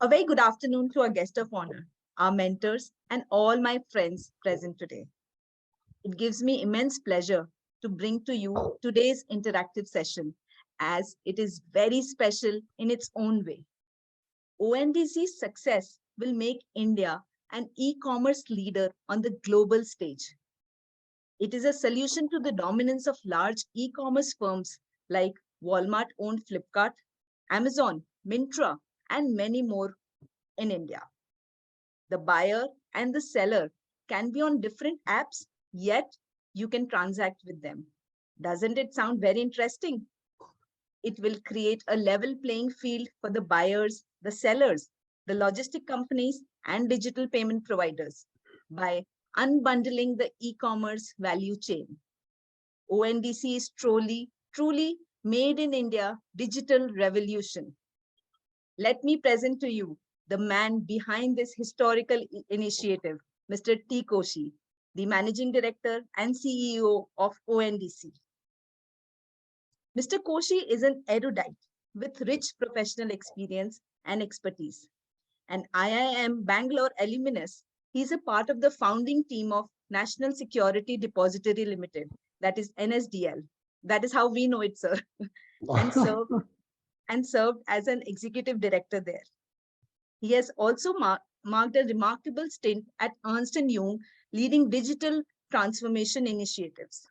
A very good afternoon to our guest of honor, our mentors, and all my friends present today. It gives me immense pleasure to bring to you today's interactive session, as it is very special in its own way. ONDC's success will make India an e-commerce leader on the global stage. It is a solution to the dominance of large e-commerce firms like Walmart-owned Flipkart, Amazon, Myntra, and many more in India. The buyer and the seller can be on different apps, yet you can transact with them. Doesn't it sound very interesting? It will create a level playing field for the buyers, the sellers, the logistic companies, and digital payment providers by unbundling the e-commerce value chain. ONDC is truly made in India digital revolution. Let me present to you the man behind this historical initiative, Mr. T. Koshy, the Managing Director and CEO of ONDC. Mr. Koshy is an erudite with rich professional experience and expertise. An IIM Bangalore alumnus, he is a part of the founding team of National Security Depository Limited, that is NSDL. That is how we know it, sir, and served as an executive director there. He has also marked a remarkable stint at Ernst & Young, leading digital transformation initiatives.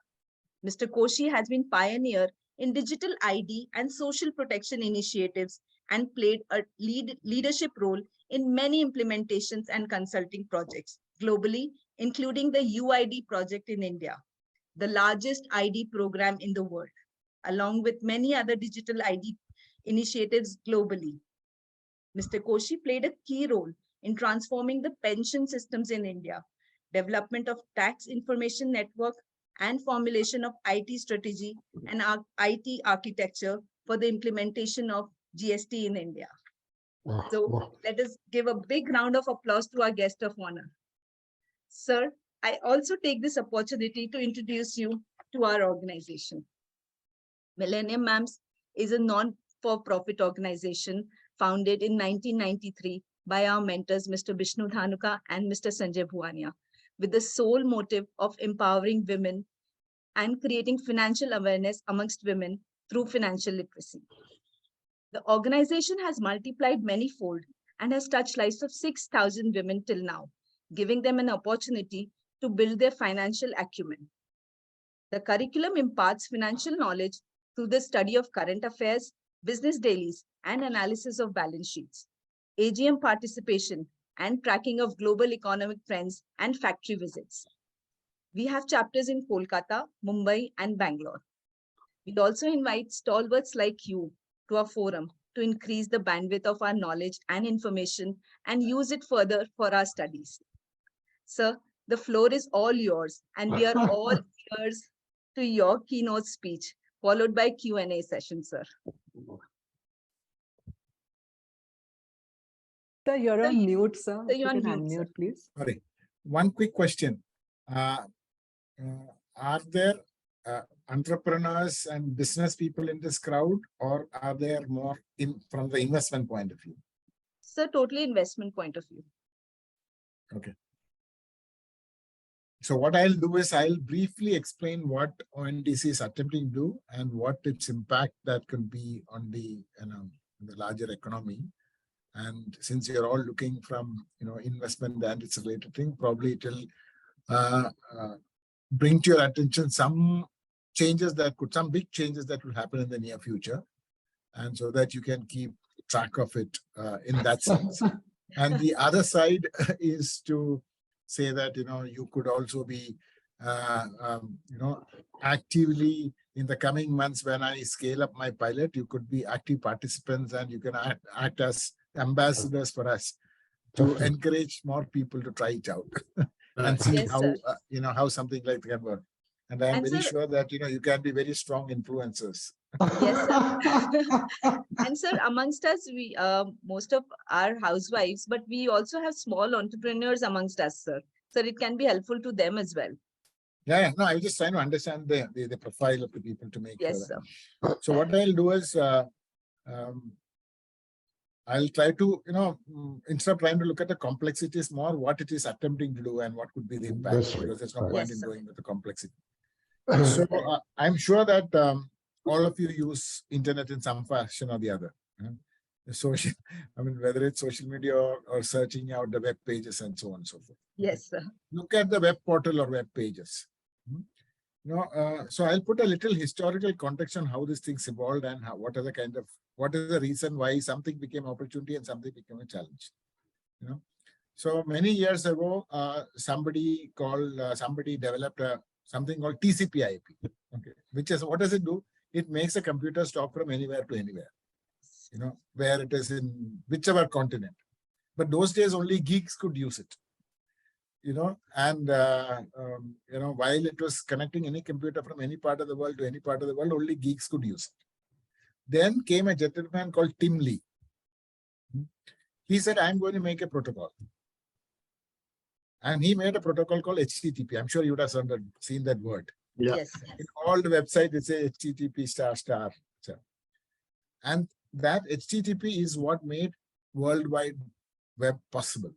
Mr. Koshy has been pioneer in digital ID and social protection initiatives and played a leadership role in many implementations and consulting projects globally, including the UID project in India, the largest ID program in the world, along with many other digital ID initiatives globally. Mr. Koshy played a key role in transforming the pension systems in India, development of tax information network, and formulation of IT strategy and IT architecture for the implementation of GST in India. So let us give a big round of applause to our guest of honor. Sir, I also take this opportunity to introduce you to our organization. Millennium Mams is a non-for-profit organization founded in 1993 by our mentors, Mr. Vishnu Dhanuka and Mr. Sanjay Bhuwania, with the sole motive of empowering women and creating financial awareness amongst women through financial literacy. The organization has multiplied many-fold and has touched lives of 6,000 women till now, giving them an opportunity to build their financial acumen. The curriculum imparts financial knowledge through the study of current affairs, business dailies, and analysis of balance sheets, AGM participation, and tracking of global economic trends and factory visits. We have chapters in Kolkata, Mumbai, and Bangalore. We also invite stalwarts like you to our forum to increase the bandwidth of our knowledge and information and use it further for our studies. Sir, the floor is all yours, and we are all ears to your keynote speech, followed by Q&A session, sir. Sir, you're on mute, sir. So you're on mute, mute, please. Sorry. One quick question. Are there entrepreneurs and business people in this crowd, or are there more from the investment point of view? Sir, totally investment point of view. Okay. So what I'll do is I'll briefly explain what ONDC is attempting to do and what its impact that can be on the the larger economy. And since you're all looking from investment and its related thing, probably it will bring to your attention some big changes that will happen in the near future, and so that you can keep track of it in that sense. And the other side is to say that you could also be actively in the coming months when I scale up my pilot, you could be active participants and you can act as ambassadors for us to encourage more people to try it out and see how how something like that can work. And I am very sure that you can be very strong influencers. Yes, sir. And sir, amongst us, we most of our housewives, but we also have small entrepreneurs amongst us, sir. So it can be helpful to them as well. Yeah, no, I'm just trying to understand the profile of the people to make sure. So what I'll do is I'll try to, instead of trying to look at the complexities more, what it is attempting to do and what could be the impact, That's right. because there's no Right. point Yes, in sir. going with the complexity. So I'm sure that all of you use internet in some fashion or the other. The social, whether it's social media or searching out the web pages and so on and so forth. Yes, sir. Look at the web portal or web pages. So I'll put a little historical context on how these things evolved and what is the reason why something became opportunity and something became a challenge. So many years ago, somebody developed something called TCP/IP. Okay, what does it do? It makes a computer talk from anywhere to anywhere. Where it is in whichever continent. But those days only geeks could use it. And while it was connecting any computer from any part of the world to any part of the world, only geeks could use it. Then came a gentleman called Tim Lee. He said, I'm going to make a protocol. And he made a protocol called HTTP. I'm sure you would have seen that word. Yeah. Yes. In all the websites, it says HTTP ***. And that HTTP is what made World Wide Web possible.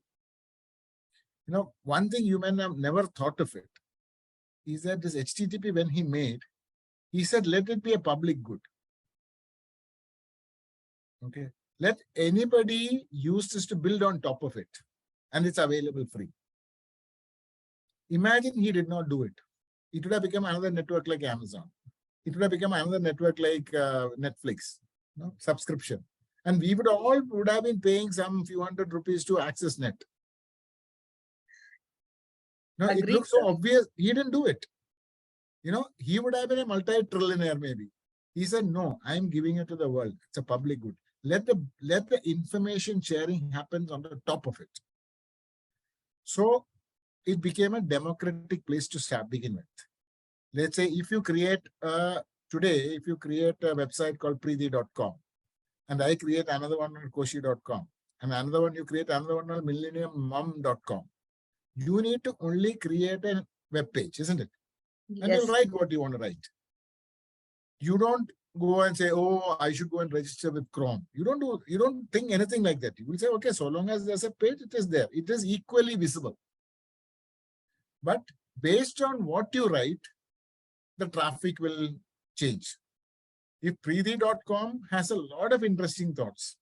One thing you may have never thought of it is that this HTTP, when he made, he said, let it be a public good. Okay. Let anybody use this to build on top of it. And it's available free. Imagine he did not do it. It would have become another network like Amazon. It would have become another network like Netflix, subscription. And we would have been paying some few hundred rupees to access net. Now, it looks so obvious. He didn't do it. He would have been a multi-trillionaire maybe. He said, no, I'm giving it to the world. It's a public good. Let the information sharing happen on the top of it. So it became a democratic place to begin with. Let's say if you create today, if you create a website called preethi.com, and I create another one on Koshy.com, and another one you create another one on millenniummam.com, you need to only create a web page, isn't it? And Yes. you'll write what you want to write. You don't go and say, oh, I should go and register with Chrome. You don't think anything like that. You will say, okay, so long as there's a page, it is there. It is equally visible. But based on what you write, the traffic will change. If preethi.com has a lot of interesting thoughts,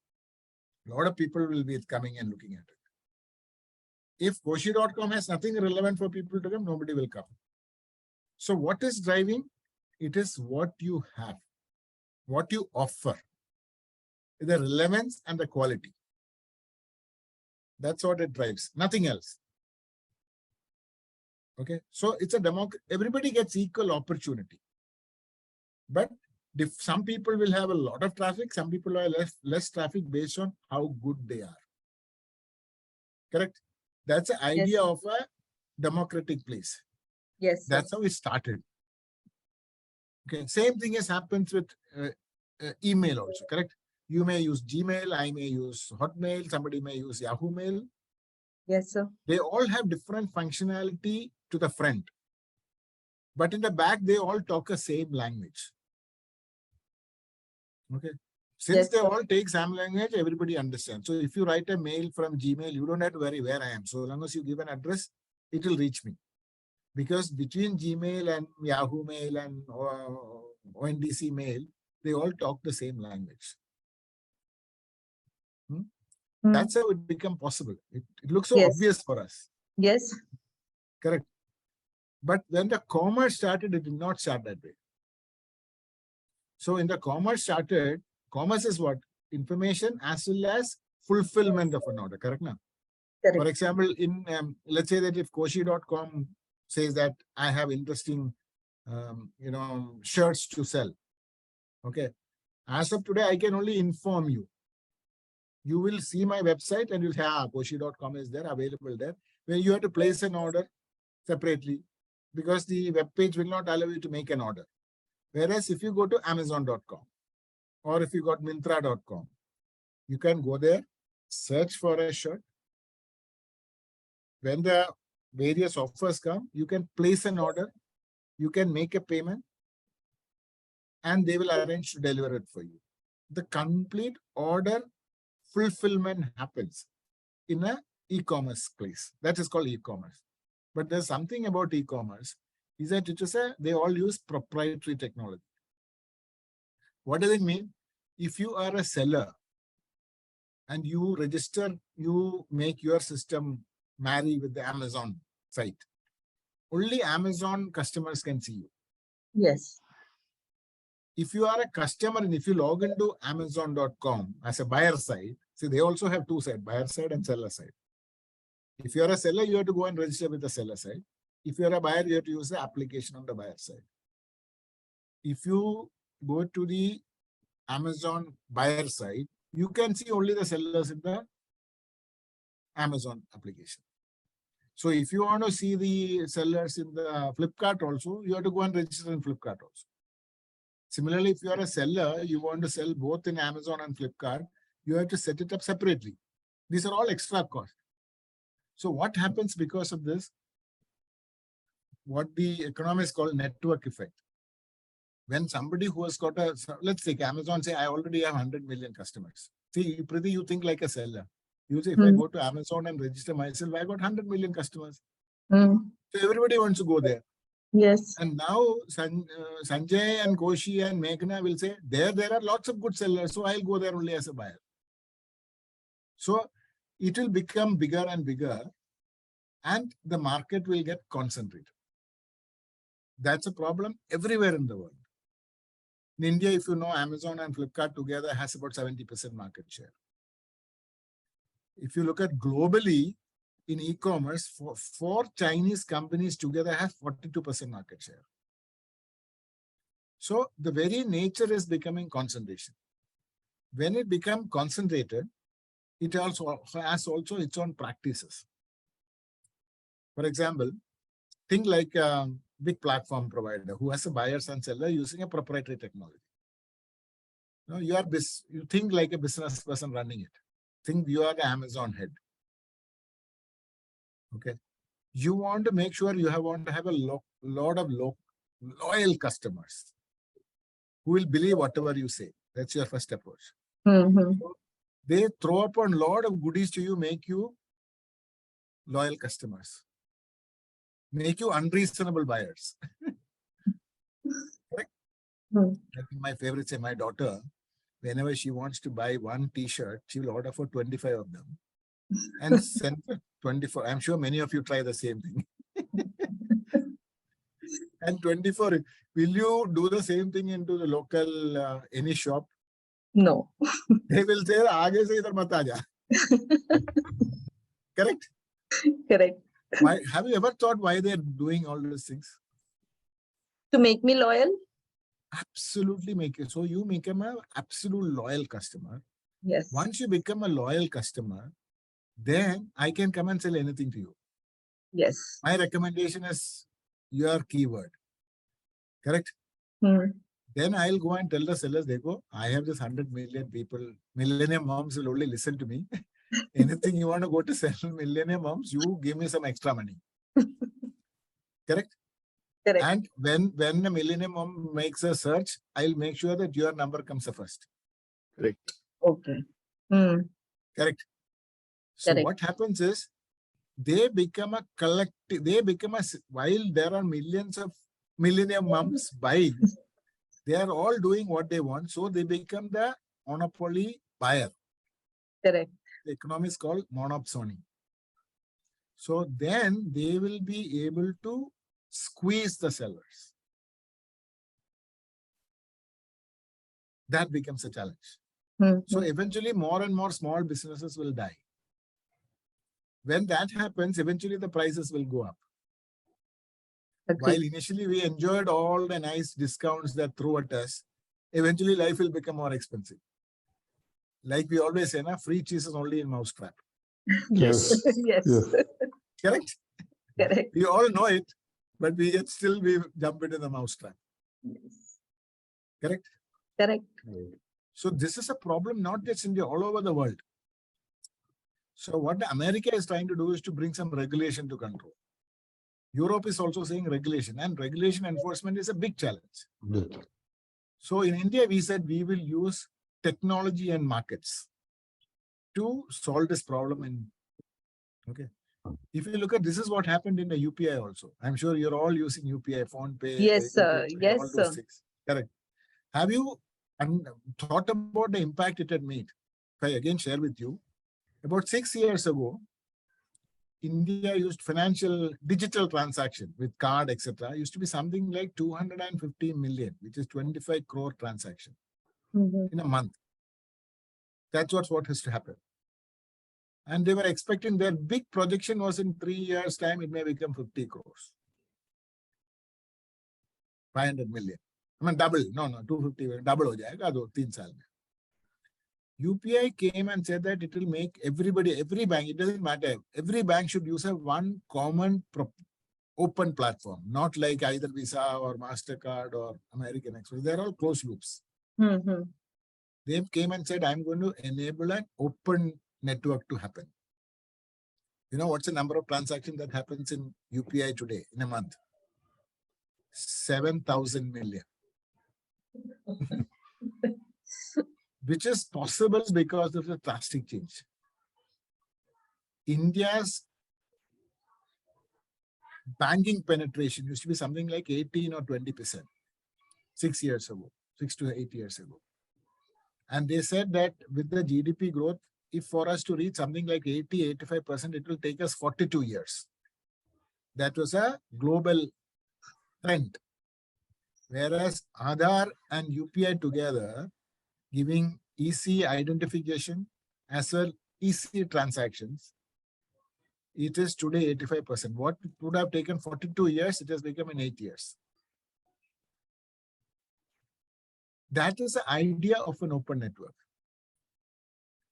a lot of people will be coming and looking at it. If Koshy.com has nothing relevant for people to come, nobody will come. So what is driving? It is what you have, what you offer, the relevance and the quality. That's what it drives, nothing else. Okay, so it's a everybody gets equal opportunity. But some people will have a lot of traffic, some people will have less traffic based on how good they are. Correct? That's the idea of a democratic place. Yes. That's how it started. Okay, same thing has happened with email also, correct? You may use Gmail, I may use Hotmail, somebody may use Yahoo Mail. Yes, sir. They all have different functionality to the front. But in the back, they all talk the same language. Okay. Since they all take same language, everybody understands. So if you write a mail from Gmail, you don't have to worry where I am. So long as you give an address, it will reach me. Because between Gmail and Yahoo Mail and ONDC Mail, they all talk the same language. That's how it become possible. It looks so obvious for us. Yes. Correct. But when the commerce started, it did not start that way. So in the commerce started, commerce is what? Information as well as fulfillment of an order. Correct now? Correct. For example, in let's say that if Koshy.com says that I have interesting shirts to sell. Okay. As of today, I can only inform you. You will see my website and you'll say, Koshy.com is there, available there, where you have to place an order separately because the web page will not allow you to make an order. Whereas if you go to Amazon.com or if you got Myntra.com, you can go there, search for a shirt. When the various offers come, you can place an order, you can make a payment, and they will arrange to deliver it for you. The complete order fulfillment happens in a e-commerce place. That is called e-commerce. But there's something about e-commerce is that they all use proprietary technology. What does it mean? If you are a seller and you register, you make your system marry with the Amazon site, only Amazon customers can see you. Yes. If you are a customer and if you log into Amazon.com as a buyer side, see, they also have two sides, buyer side and seller side. If you are a seller, you have to go and register with the seller side. If you are a buyer, you have to use the application on the buyer side. If you go to the Amazon buyer side, you can see only the sellers in the Amazon application. So if you want to see the sellers in the Flipkart also, you have to go and register in Flipkart also. Similarly, if you are a seller, you want to sell both in Amazon and Flipkart, you have to set it up separately. These are all extra costs. So what happens because of this? What the economists call network effect. When somebody who has got let's take Amazon, say, I already have 100 million customers. See, Priti, you think like a seller. You say, if I go to Amazon and register myself, I got 100 million customers. So everybody wants to go there. Yes. And now Sanjay and Koshy and Meghna will say, there are lots of good sellers, so I'll go there only as a buyer. So it will become bigger and bigger, and the market will get concentrated. That's a problem everywhere in the world. In India, if you know, Amazon and Flipkart together has about 70% market share. If you look at globally, in e-commerce, four Chinese companies together have 42% market share. So the very nature is becoming concentration. When it becomes concentrated, it also has its own practices. For example, think like a big platform provider who has a buyers and seller using a proprietary technology. Now you think like a business person running it. Think you are the Amazon head. Okay. You want to make sure you want to have a lot of loyal customers who will believe whatever you say. That's your first approach. So they throw up a lot of goodies to you, make you loyal customers, make you unreasonable buyers. Correct? I think my favorite say, my daughter, whenever she wants to buy one t-shirt, she will order for 25 of them and send for 24. I'm sure many of you try the same thing. And 24, will you do the same thing into the local any shop? No. They will say, Aage se idhar mat aaja. Correct? Correct. Why, have you ever thought why they're doing all these things? To make me loyal? Absolutely make it. So you become an absolute loyal customer. Yes. Once you become a loyal customer, then I can come and sell anything to you. Yes. My recommendation is your keyword. Correct? Then I'll go and tell the sellers, they go, I have this 100 million people. Millennium Moms will only listen to me. Anything you want to go to sell Millennium Moms, you give me some extra money. Correct? Correct. And when a Millennium Mom makes a search, I'll make sure that your number comes first. Correct. Okay. Correct. So Correct. what happens is they become a collective, while there are millions of Millennium Moms buying, they are all doing what they want. So they become the monopoly buyer. Correct. The economics called monopsony. So then they will be able to squeeze the sellers. That becomes a challenge. So eventually more and more small businesses will die. When that happens, eventually the prices will go up. While initially we enjoyed all the nice discounts that threw at us, eventually life will become more expensive. Like we always say, free cheese is only in mousetrap. Yes. Yes. Correct? Correct. We all know it, but we jump into the mousetrap. Yes. Correct? Correct. So this is a problem not just in India, all over the world. So what America is trying to do is to bring some regulation to control. Europe is also saying regulation, and regulation enforcement is a big challenge. So in India, we said we will use technology and markets. to solve this problem okay. If you look at, this is what happened in the UPI also. I'm sure you're all using UPI, phone pay, Yes, sir. Google Pay, all Yes, those sir. things. Correct. Have you thought about the impact it had made? If I again share with you, about 6 years ago, India used financial digital transaction with card, etc. used to be something like 250 million, which is 25 crore transaction in a month. That's what has to happen. And they were expecting, their big projection was in 3 years' time, it may become 50 crores. 500 million. I mean, double. No, 250, double ho jayega, 3 saal mein. UPI came and said that it will make everybody, every bank, it doesn't matter, every bank should use a one common open platform, not like either Visa or MasterCard or American Express. They're all closed loops. They came and said, I'm going to enable an open network to happen. You know what's the number of transactions that happens in UPI today in a month? 7,000 million. Which is possible because of the drastic change. India's banking penetration used to be something like 18 or 20% 6 years ago, 6 to 8 years ago. And they said that with the GDP growth, if for us to reach something like 80, 85%, it will take us 42 years. That was a global trend. Whereas Aadhaar and UPI together, giving EC identification as well EC transactions, it is today 85%. What would have taken 42 years, it has become in 8 years. That is the idea of an open network.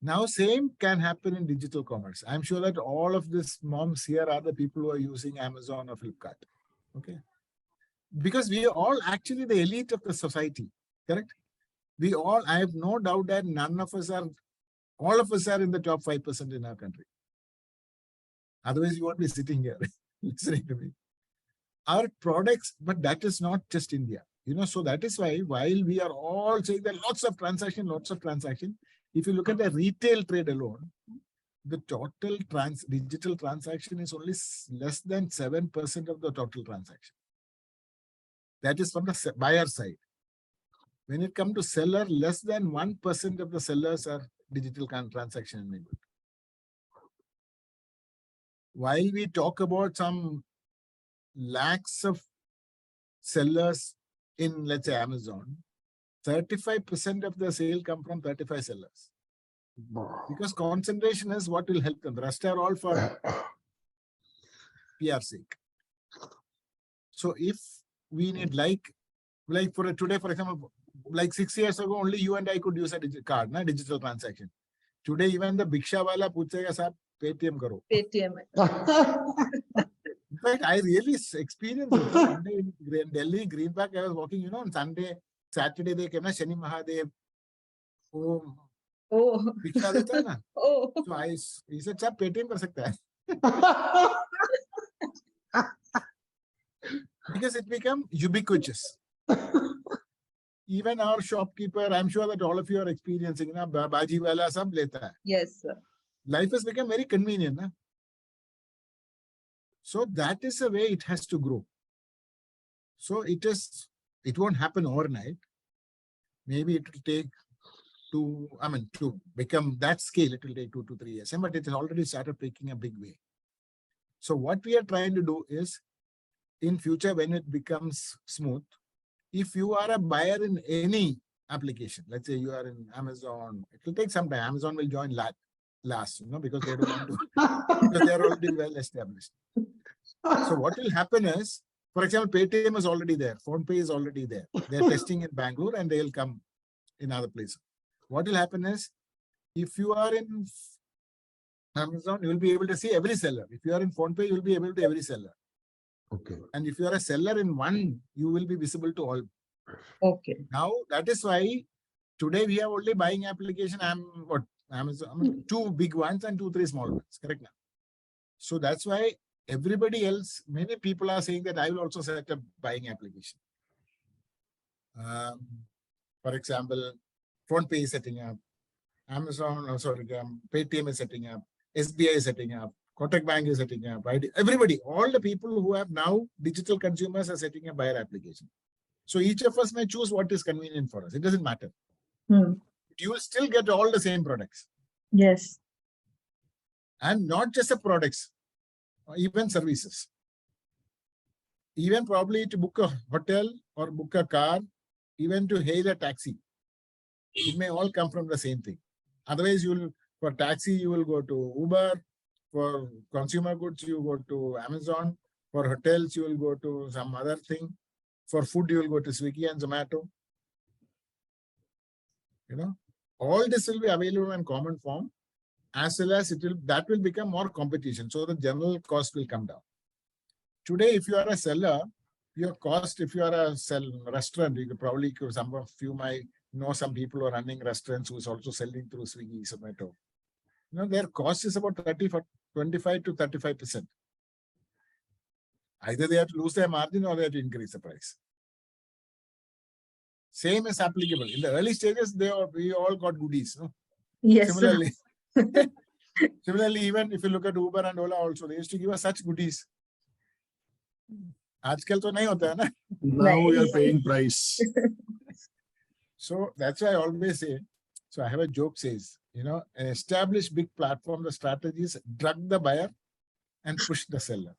Now, same can happen in digital commerce. I'm sure that all of these moms here are the people who are using Amazon or Flipkart. Okay. Because we are all actually the elite of the society, correct? We all, I have no doubt that none of us are, all of us are in the top 5% in our country. Otherwise, you won't be sitting here listening to me. Our products, but that is not just India. You know, so that is why, while we are all saying that lots of transaction, if you look at the retail trade alone, the total digital transaction is only less than 7% of the total transaction. That is from the buyer side. When it comes to seller, less than 1% of the sellers are digital transaction enabled. While we talk about some lakhs of sellers in, let's say, Amazon, 35% of the sale come from 35 sellers. Because concentration is what will help them. The rest are all for PR sake. So if we need like for today, for example, like 6 years ago, only you and I could use a digital transaction. Today, even the Bhiksha wala puchega sab Paytm karo. Paytm. In fact, I really experienced it. One day in Delhi, Greenback, I was walking, you know, on Sunday, Saturday, they came, Shani Mahadev. Oh. Bhiksha deta hai na. Oh. So he said, "Chap, Paytm kar sakta hai." Because it became ubiquitous. Even our shopkeeper, I'm sure that all of you are experiencing, na, Baji wala sab leta hai. Yes, sir. Life has become very convenient. Na? So that is the way it has to grow. So it won't happen overnight. Maybe it will take to become that scale, it will take 2 to 3 years. But it has already started taking a big way. So what we are trying to do is, in future, when it becomes smooth, if you are a buyer in any application, let's say you are in Amazon, it will take some time. Amazon will join last, you know, because they don't want to, because they are already well established. So what will happen is, for example, Paytm is already there. PhonePe is already there. They're testing in Bangalore and they'll come in other places. What will happen is, if you are in Amazon, you will be able to see every seller. If you are in PhonePe, you will be able to see every seller. Okay. And if you are a seller in one, you will be visible to all. Okay. Now, that is why today we have only buying application, Amazon, 2 big ones and 2, 3 small ones, correct now? So that's why everybody else, many people are saying that I will also set up buying application. For example, PhonePe is setting up, Amazon, Paytm is setting up, SBI is setting up, Kotak Bank is setting up, everybody, all the people who have now digital consumers are setting up buyer application. So each of us may choose what is convenient for us. It doesn't matter. You will still get all the same products. Yes. And not just the products, even services. Even probably to book a hotel or book a car, even to hail a taxi. It may all come from the same thing. Otherwise, for taxi, you will go to Uber. For consumer goods, you go to Amazon. For hotels, you will go to some other thing. For food, you will go to Swiggy and Zomato. All this will be available in common form, as well as that will become more competition. So the general cost will come down. Today, if you are a seller, your cost, if you are a restaurant, you could probably, some of you might know some people who are running restaurants who is also selling through Swiggy, Zomato. Their cost is about 25 to 35%. Either they have to lose their margin or they have to increase the price. Same is applicable. In the early stages, we all got goodies. No? Yes. Similarly, even if you look at Uber and Ola also, they used to give us such goodies. Aajkal to nahi hota hai na? Now we are paying price. So that's why I always say, so I have a joke says, establish big platform, the strategies, drug the buyer and push the seller.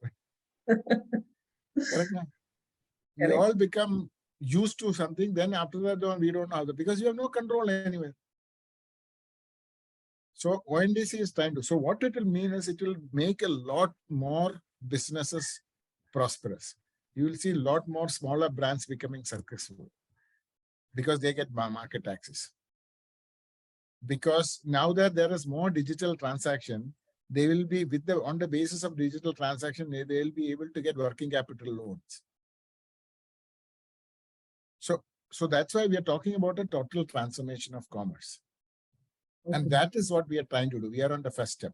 Correct? We all become used to something, then after that, we don't know how to, because you have no control anywhere. So ONDC is trying to, so what it will mean is it will make a lot more businesses prosperous. You will see a lot more smaller brands becoming successful because they get market access. Because now that there is more digital transaction, they will be on the basis of digital transaction, they will be able to get working capital loans. So that's why we are talking about a total transformation of commerce. Okay. And that is what we are trying to do. We are on the first step.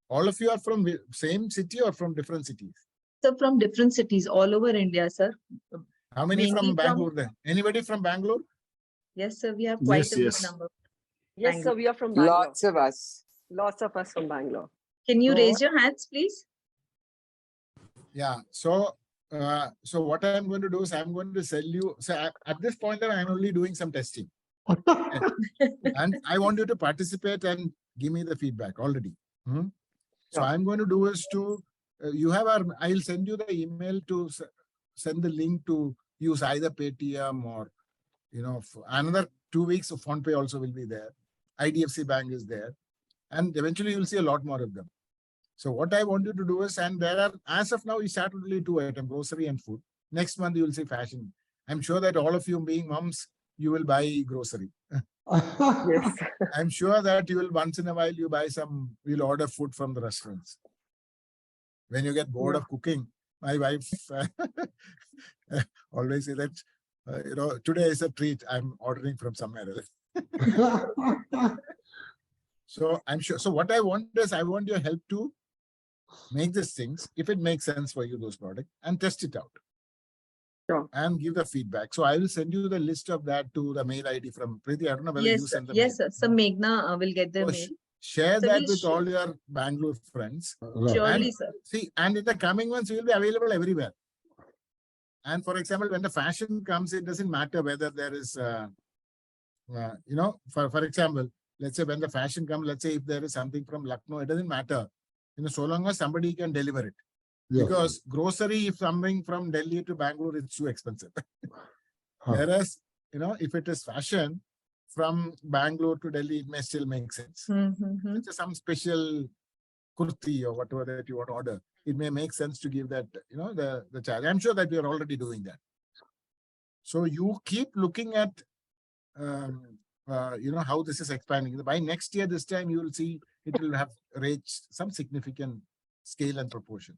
All of you are from the same city or from different cities? So from different cities all over India, sir. How many from Bangalore then? Anybody from Bangalore? Yes, sir. We have quite a good number. Yes, sir. We are from Bangalore. Lots of us. Lots of us from Bangalore. Can you raise your hands, please? Yeah. So what I'm going to do is I'm going to sell you. So at this point, I'm only doing some testing. And I want you to participate and give me the feedback already. So I'm going to do is I'll send you the email to send the link to use either Paytm or, another 2 weeks of PhonePe also will be there. IDFC Bank is there. And eventually you'll see a lot more of them. So what I want you to do is, and there are, as of now, we started only 2 items, grocery and food. Next month, you will see fashion. I'm sure that all of you being moms, you will buy grocery. Yes. I'm sure that you will once in a while, you'll order food from the restaurants. When you get bored of cooking, my wife always say that, today is a treat. I'm ordering from somewhere else. So I'm sure. So what I want is, I want your help to make these things, if it makes sense for you, those products, and test it out. Sure. And give the feedback. So I will send you the list of that to the mail ID from Preeti. I don't know whether you send the mail. Yes, sir. So Meghna will get the mail. Share that with all your Bangalore friends. Surely, sir. See, and in the coming months, we will be available everywhere. And for example, when the fashion comes, it doesn't matter whether there is, for example, let's say when the fashion comes, let's say if there is something from Lucknow, it doesn't matter. So long as somebody can deliver it. Yeah. Because grocery, if something from Delhi to Bangalore, it's too expensive. Whereas, if it is fashion from Bangalore to Delhi, it may still make sense. It's some special kurti or whatever that you want to order. It may make sense to give that, the charge. I'm sure that we are already doing that. So you keep looking at, how this is expanding. By next year, this time, you will see it will have reached some significant scale and proportion.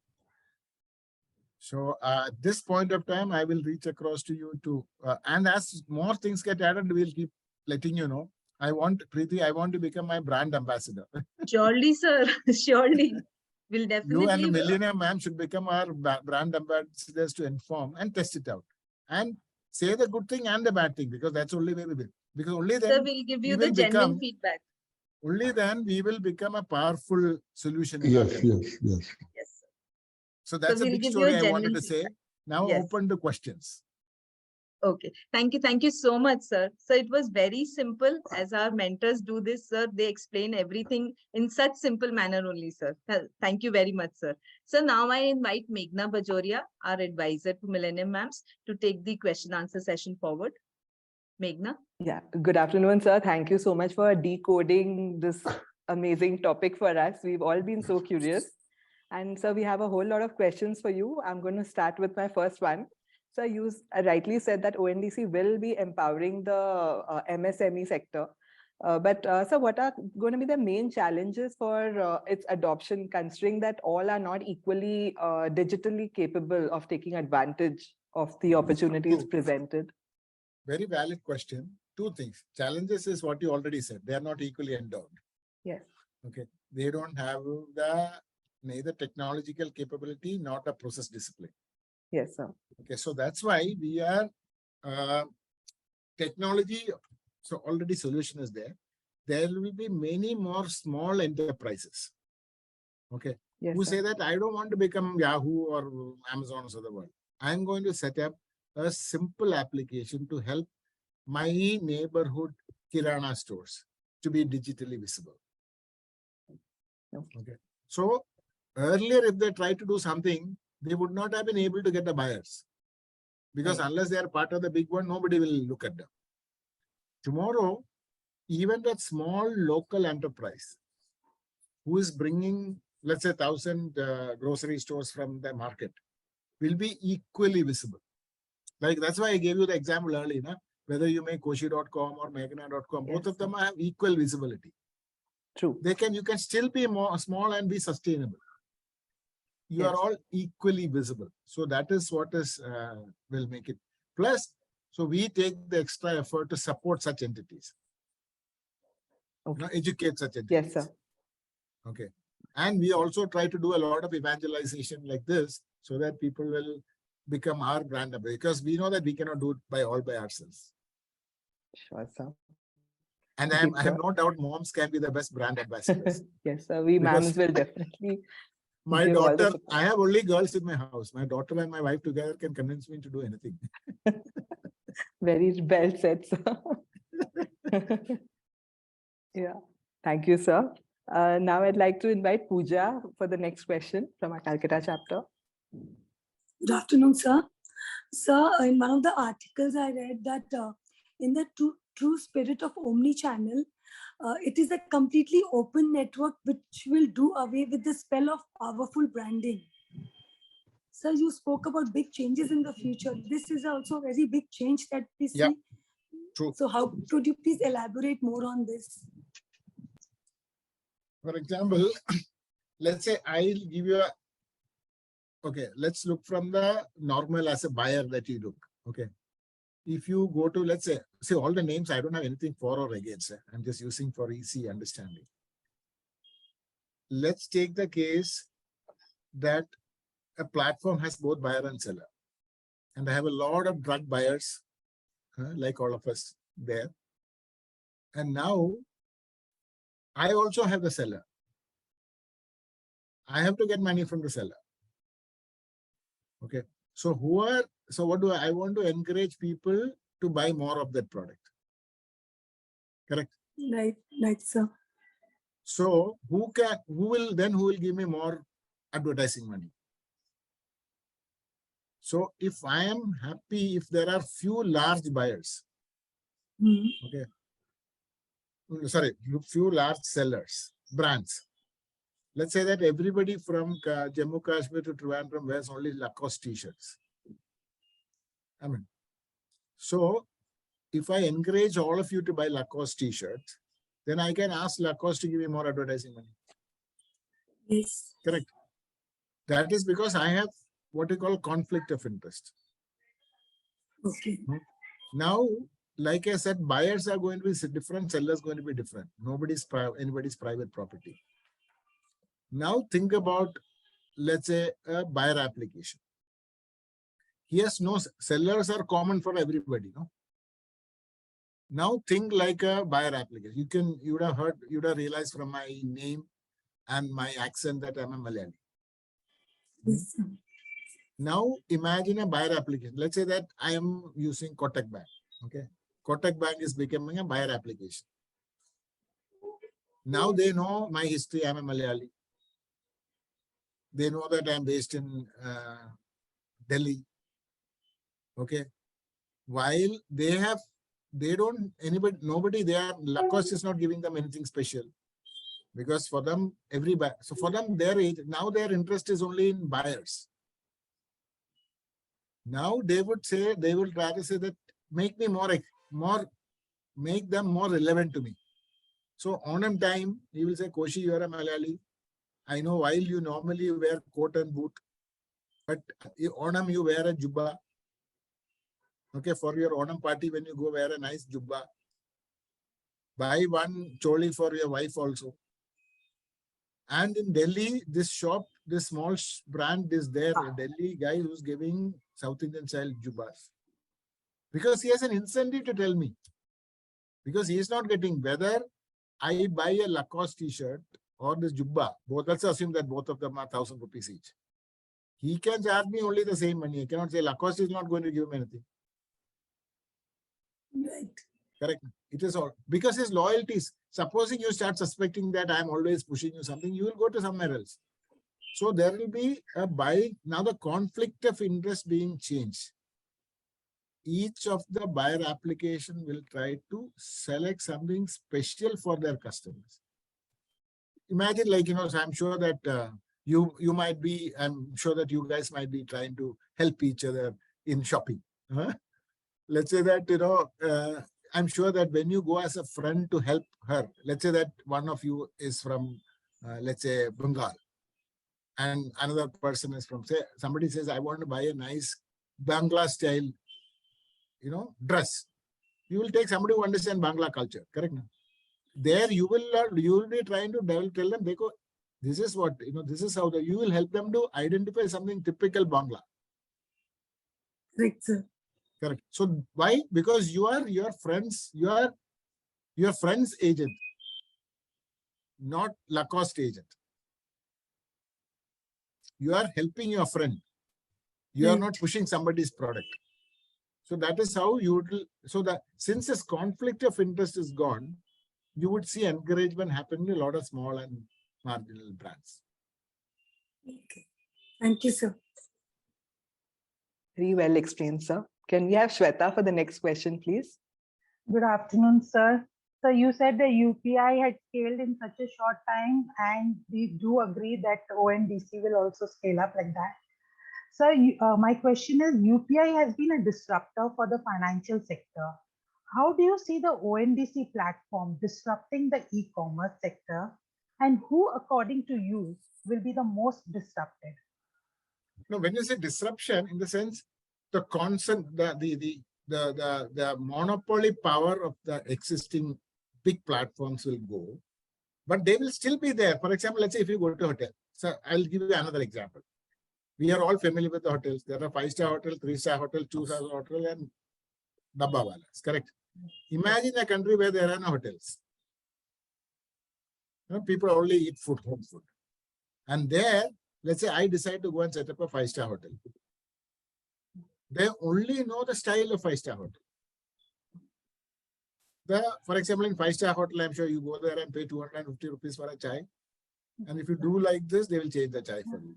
So at this point of time, I will reach across to you and as more things get added, we'll keep letting you know. Preeti, I want to become my brand ambassador. Surely, sir. Surely. We'll definitely. You and Millennium Mams should become our brand ambassadors to inform and test it out. And say the good thing and the bad thing, because that's only where we will. Because only then sir, we'll give you the genuine feedback. only then we will become a powerful solution. In Yes, our country. yes, yes. Yes, sir. So that's a we'll big give you a story I wanted genuine to say. feedback. Now Yes. open to questions. Okay, thank you. Thank you so much, sir. So it was very simple as our mentors do this, sir. They explain everything in such simple manner only, sir. Thank you very much, sir. So now I invite Meghna Bajoria, our advisor to Millennium Mams, to take the question answer session forward. Meghna. Yeah, good afternoon, sir. Thank you so much for decoding this amazing topic for us. We've all been so curious. And sir, we have a whole lot of questions for you. I'm going to start with my first one. So you rightly said that ONDC will be empowering the MSME sector. So what are going to be the main challenges for its adoption, considering that all are not equally digitally capable of taking advantage of the opportunities True. presented? Very valid question. Two things. Challenges is what you already said. They are not equally endowed. Yes. Okay. They don't have the neither technological capability, nor the process discipline. Yes, sir. Okay. So that's why we are technology. So already solution is there. There will be many more small enterprises. Okay. Yes, Who sir. say that I don't want to become Yahoo or Amazon of the world. I'm going to set up a simple application to help my neighborhood Kirana stores to be digitally visible. Okay. So earlier, if they tried to do something, they would not have been able to get the buyers. Because Right. unless they are part of the big one, nobody will look at them. Tomorrow, even that small local enterprise who is bringing, let's say, 1,000 grocery stores from the market will be equally visible. Like that's why I gave you the example earlier, na? Whether you make Koshy.com or Meghna.com, both Yes, of them sir. have equal visibility. True. You can still be more small and be sustainable. You Yes. are all equally visible. So that is what is will make it. Plus, so we take the extra effort to support such entities. Okay. Educate such entities. Yes, sir. Okay. And we also try to do a lot of evangelization like this so that people will become our brand ambassador, because we know that we cannot do it all by ourselves. Sure, sir. And I Great, have sir. no doubt moms can be the best brand ambassadors. Yes, sir. We Because mams will definitely my give all the daughter, support. I have only girls in my house. My daughter and my wife together can convince me to do anything. Very well said, sir. Yeah. Thank you, sir. Now I'd like to invite Pooja for the next question from our Calcutta chapter. Good afternoon, sir. Sir, in one of the articles I read that in the true spirit of omni-channel, it is a completely open network which will do away with the spell of powerful branding. Sir, you spoke about big changes in the future. This is also a very big change that we see. Yeah, true. So how could you please elaborate more on this? For example, let's say I'll give you a, okay, let's look from the normal as a buyer that you look. Okay. If you go to, let's say all the names, I don't have anything for or against. I'm just using for easy understanding. Let's take the case that a platform has both buyer and seller. And I have a lot of drug buyers, like all of us there. And now I also have the seller. I have to get money from the seller. Okay. So what do I want to encourage people to buy more of that product? Correct. Right, sir. So who will give me more advertising money? So if I am happy, if there are few large buyers, okay, sorry, few large sellers, brands. Let's say that everybody from Jammu Kashmir to Trivandrum wears only Lacoste t-shirts. I mean, so if I encourage all of you to buy Lacoste t-shirts, then I can ask Lacoste to give me more advertising money. Yes. Correct. That is because I have what we call conflict of interest. Okay. Now, like I said, buyers are going to be different, sellers going to be different. Anybody's private property. Now think about, let's say, a buyer application. Yes, no, sellers are common for everybody, no? Now think like a buyer application. You would have heard, you would have realized from my name and my accent that I'm a Malayali. Yes, sir. Now imagine a buyer application. Let's say that I am using Kotak Bank. Okay. Kotak Bank is becoming a buyer application. Now they know my history. I'm a Malayali. They know that I'm based in Delhi. Okay. While nobody there, Lacoste is not giving them anything special. Because for them, so for them, their interest is only in buyers. Now they will rather say that make them more relevant to me. So Onam time, he will say, Koshy, you are a Malayali. I know while you normally wear coat and boot, but Onam you wear a jubba. Okay, for your Onam party, when you go wear a nice jubba. Buy one choli for your wife also. And in Delhi, this small brand is there. A Delhi guy who's giving South Indian style jubbas. Because he has an incentive to tell me. Because he is not getting, whether I buy a Lacoste t-shirt or this jubba, let's assume that both of them are 1,000 rupees each. He can charge me only the same money. He cannot say Lacoste is not going to give him anything. Right. Correct. It is all because his loyalties. Supposing you start suspecting that I'm always pushing you something, you will go to somewhere else. So there will be a now the conflict of interest being changed. Each of the buyer application will try to select something special for their customers. Imagine, like, so I'm sure that I'm sure that you guys might be trying to help each other in shopping. Let's say that, I'm sure that when you go as a friend to help her, let's say that one of you is from, let's say, Bengal, and another person is from, say, somebody says, I want to buy a nice Bangla style, dress. You will take somebody who understands Bangla culture, correct? There you will be trying to tell them, this is what, this is how you will help them to identify something typical Bangla. Right, sir. Correct. So why? Because you are your friend's agent, not Lacoste agent. You are helping your friend. You are not pushing somebody's product. So that is how you would. Since this conflict of interest is gone, you would see encouragement happening in a lot of small and marginal brands. Okay. Thank you, sir. Very well explained, sir. Can we have Shweta for the next question, please? Good afternoon, sir. So you said the UPI had scaled in such a short time, and we do agree that ONDC will also scale up like that. So my question is, UPI has been a disruptor for the financial sector. How do you see the ONDC platform disrupting the e-commerce sector, and who, according to you, will be the most disrupted? No, when you say disruption, in the sense, the constant, the monopoly power of the existing big platforms will go, but they will still be there. For example, let's say if you go to a hotel. So I'll give you another example. We are all familiar with the hotels. There are 5-star hotel, 3-star hotel, 2-star hotel, and dabbawalas. Correct. Imagine a country where there are no hotels. People only eat food, home food. And there, let's say I decide to go and set up a 5-star hotel. They only know the style of 5-star hotel. For example, in 5-star hotel, I'm sure you go there and pay 250 rupees for a chai. And if you do like this, they will change the chai for you.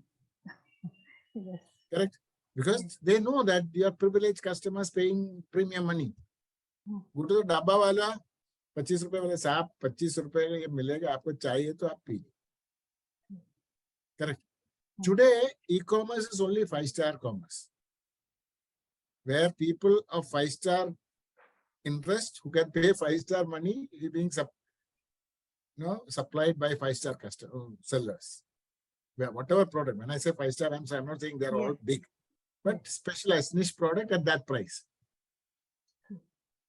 Yes. Correct? Because they know that you are privileged customers paying premium money. Go to the dabba wala, 25 rupees wale saap, 25 rupees milega, aapko chahiye to aap pijiye. Correct? Today, e-commerce is only 5-star commerce, where people of 5-star interest who can pay 5-star money is being supplied by 5-star sellers. Where whatever product, when I say 5-star, I'm not saying they're all big, but specialized niche product at that price.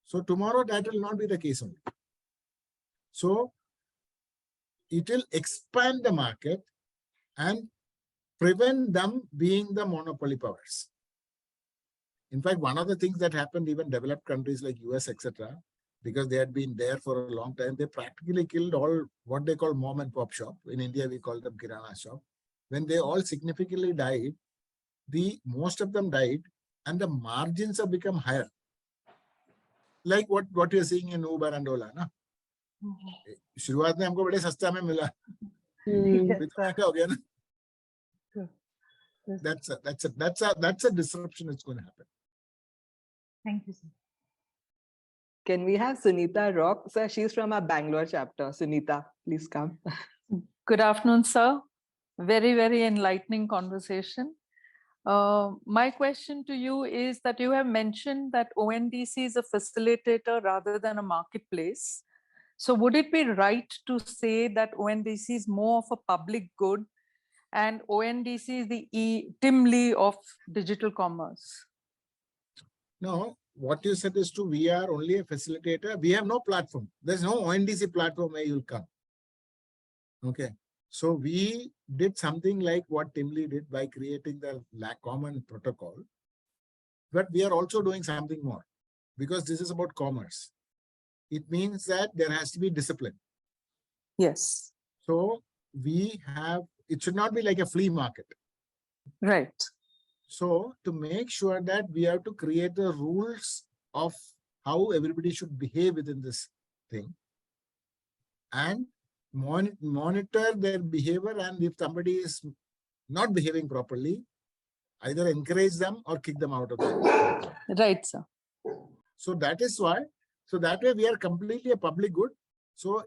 So tomorrow that will not be the case only. So it will expand the market and prevent them being the monopoly powers. In fact, one of the things that happened even developed countries like US, etc., because they had been there for a long time. They practically killed all what they call mom and pop shop. In India, we call them kirana shop. When they all significantly died, most of them died, and the margins have become higher. Like what you're seeing in Uber and Ola, na? शुरुआत में हमको बड़े सस्ता में मिला, Yes, फिर तो sir. महंगा हो गया ना. Yes. That's a disruption that's going to happen. Thank you, sir. Can we have Sunita Rock? Sir, she's from our Bangalore chapter. Sunita, please come. Good afternoon, sir. Very, very enlightening conversation. My question to you is that you have mentioned that ONDC is a facilitator rather than a marketplace. So would it be right to say that ONDC is more of a public good and ONDC is the Tim Lee of digital commerce? No, what you said is true. We are only a facilitator. We have no platform. There's no ONDC platform where you'll come. Okay. So we did something like what Tim Lee did by creating the common protocol. But we are also doing something more because this is about commerce. It means that there has to be discipline. Yes. So it should not be like a flea market. Right. So to make sure that we have to create the rules of how everybody should behave within this thing and monitor their behavior, and if somebody is not behaving properly, either encourage them or kick them out of the Right, sir. So that is why. So that way we are completely a public good. So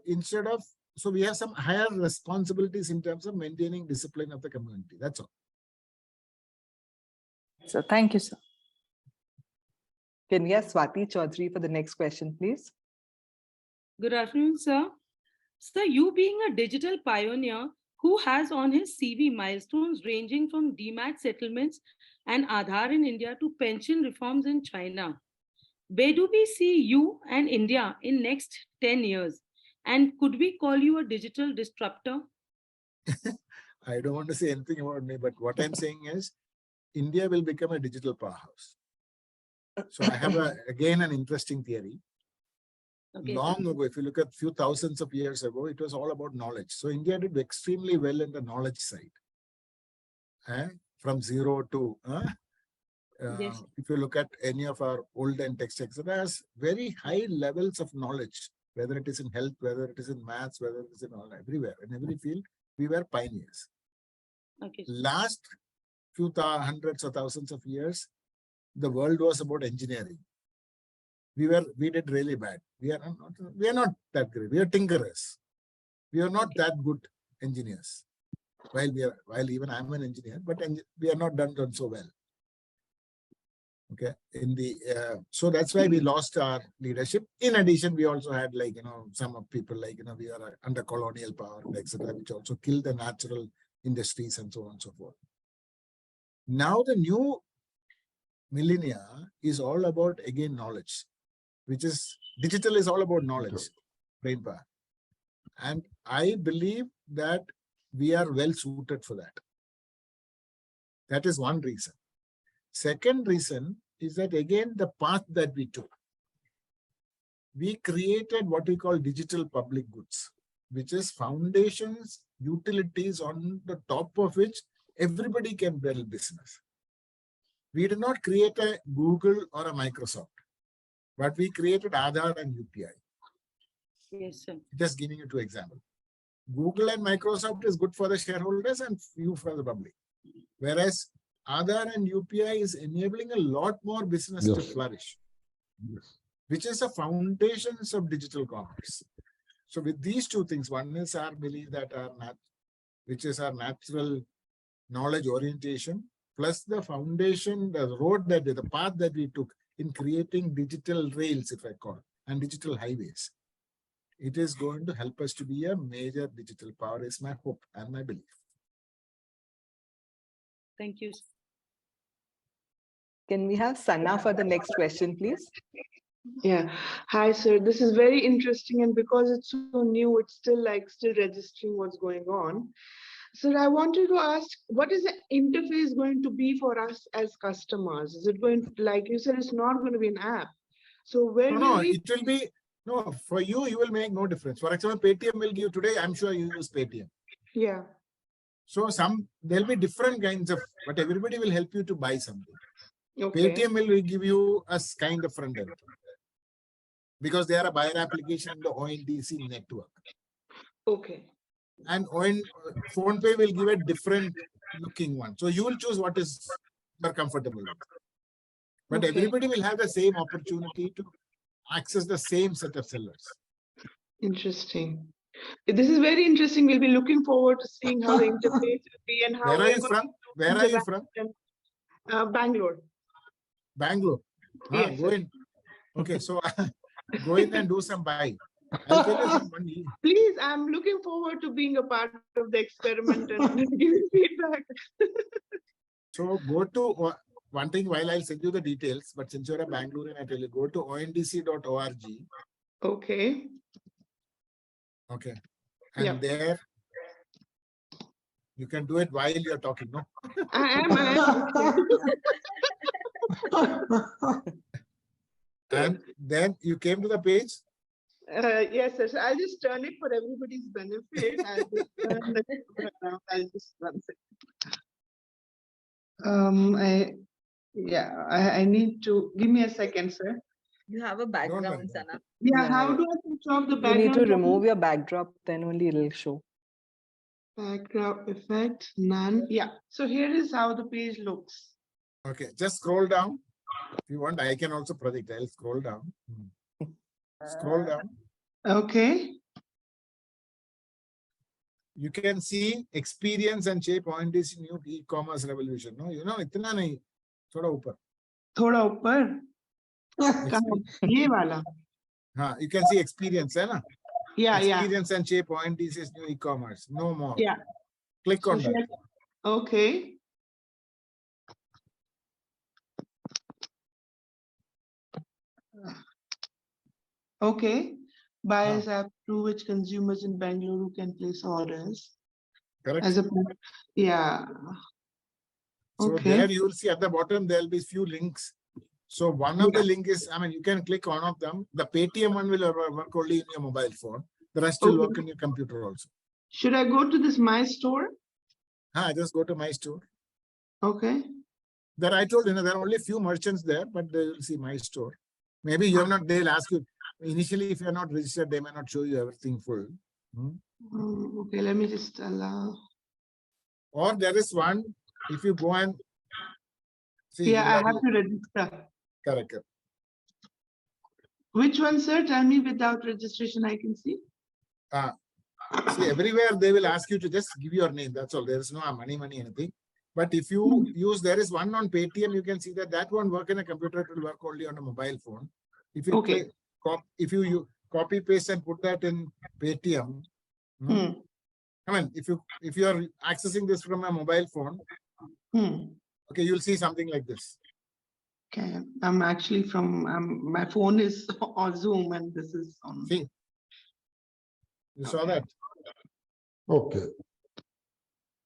so we have some higher responsibilities in terms of maintaining discipline of the community. That's all. So thank you, sir. Can we have Swati Chaudhary for the next question, please? Good afternoon, sir. Sir, you being a digital pioneer who has on his CV milestones ranging from DMAT settlements and Aadhaar in India to pension reforms in China, where do we see you and India in next 10 years? And could we call you a digital disruptor? I don't want to say anything about me, but what I'm saying is India will become a digital powerhouse. So I have again an interesting theory. Okay. Long ago, if you look at few thousands of years ago, it was all about knowledge. So India did extremely well in the knowledge side. From zero to, yes. If you look at any of our olden texts, it has very high levels of knowledge, whether it is in health, whether it is in maths, whether it is in all, everywhere, in every field, we were pioneers. Okay. Last few hundreds or thousands of years, the world was about engineering. We did really bad. We are not that great. We are tinkerers. We are not that good engineers. While even I'm an engineer, but we are not done so well. Okay. So that's why we lost our leadership. In addition, we also had some of people we are under colonial power, etc., which also killed the natural industries and so on and so forth. Now the new millennia is all about, again, knowledge, which is digital is all about knowledge, brain power. And I believe that we are well suited for that. That is one reason. Second reason is that, again, the path that we took. We created what we call digital public goods, which is foundations, utilities on the top of which everybody can build business. We did not create a Google or a Microsoft, but we created Aadhaar and UPI. Yes, sir. Just giving you two examples. Google and Microsoft is good for the shareholders and you for the public. Whereas Aadhaar and UPI is enabling a lot more business to flourish, which is the foundations of digital commerce. So with these two things, one is our belief that which is our natural knowledge orientation, plus the foundation, the path that we took in creating digital rails, if I call, and digital highways. It is going to help us to be a major digital power, is my hope and my belief. Thank you. Can we have Sana for the next question, please? Yeah. Hi, sir. This is very interesting, and because it's so new, it's still registering what's going on. So I wanted to ask, what is the interface going to be for us as customers? Is it going to, like you said, it's not going to be an app? So where No, it will be No, for you, you will make no difference. For example, Paytm will give today, I'm sure you use Paytm. Yeah. So there'll be different kinds of, but everybody will help you to buy something. Okay. Paytm will give you a kind of front end because they are a buyer application in the ONDC network. Okay. And PhonePe will give a different looking one. So you will choose what is you're comfortable with. But Okay. everybody will have the same opportunity to access the same set of sellers. Interesting. This is very interesting. We'll be looking forward to seeing how the interface will be and how Where are we're you going from? Where are you from? to Bangalore. Bangalore. Yes, Go sir. in. Okay, so go in and do some buy. I'll tell you some money. Please, I'm looking forward to being a part of the experiment and giving feedback. So go to one thing while I'll send you the details, but since you're a Bangalorean, I tell you, go to ondc.org. Okay. Okay. And Yeah. there you can do it while you're talking, no? I am. And then you came to the page. Yes, sir. So I'll just turn it for everybody's benefit. I'll just turn the camera around. I'll just one second. I need to give me a second, sir. You have a Don't background, worry. Sana. Yeah, Yeah, how yeah. do I switch off the You background? need to from- remove your backdrop, then only it'll show. Background effect, none. Yeah. So here is how the page looks. Okay, just scroll down. If you want, I can also project. I'll scroll down. Scroll down. Okay. You can see experience and shape ONDC new e-commerce revolution. No, इतना नहीं, थोड़ा ऊपर. थोड़ा ऊपर. कहाँ? ये वाला. You can see experience, है ना? Yeah, Experience and shape ONDC's new e-commerce. No more. yeah. Click So on that. Okay. Okay. Buyers app through which consumers in Bangalore can place orders. Correct. As a yeah. So Okay. there you will see at the bottom, there'll be few links. So one of the link is, you can click one of them. The Paytm one will work only in your mobile phone. The rest will work in your computer also. Should I go to this My Store? Just go to My Store. Okay. There I told you, there are only few merchants there, but they will see My Store. Maybe you have not, they'll ask you, initially if you're not registered, they may not show you everything full. Okay, let me just allow. Or there is one, if you go and see. Yeah, I have to register. Correct. Which one, sir? Tell me without registration, I can see. See, everywhere they will ask you to just give your name. That's all. There is no money, anything. But if you use, there is one on Paytm, you can see that won't work in a computer. It will work only on a mobile phone. If you if you copy paste and put that in Paytm, if you are accessing this from a mobile phone, okay, you'll see something like this. Okay, I'm actually from my phone is on Zoom and this is on. See, you saw that? Okay.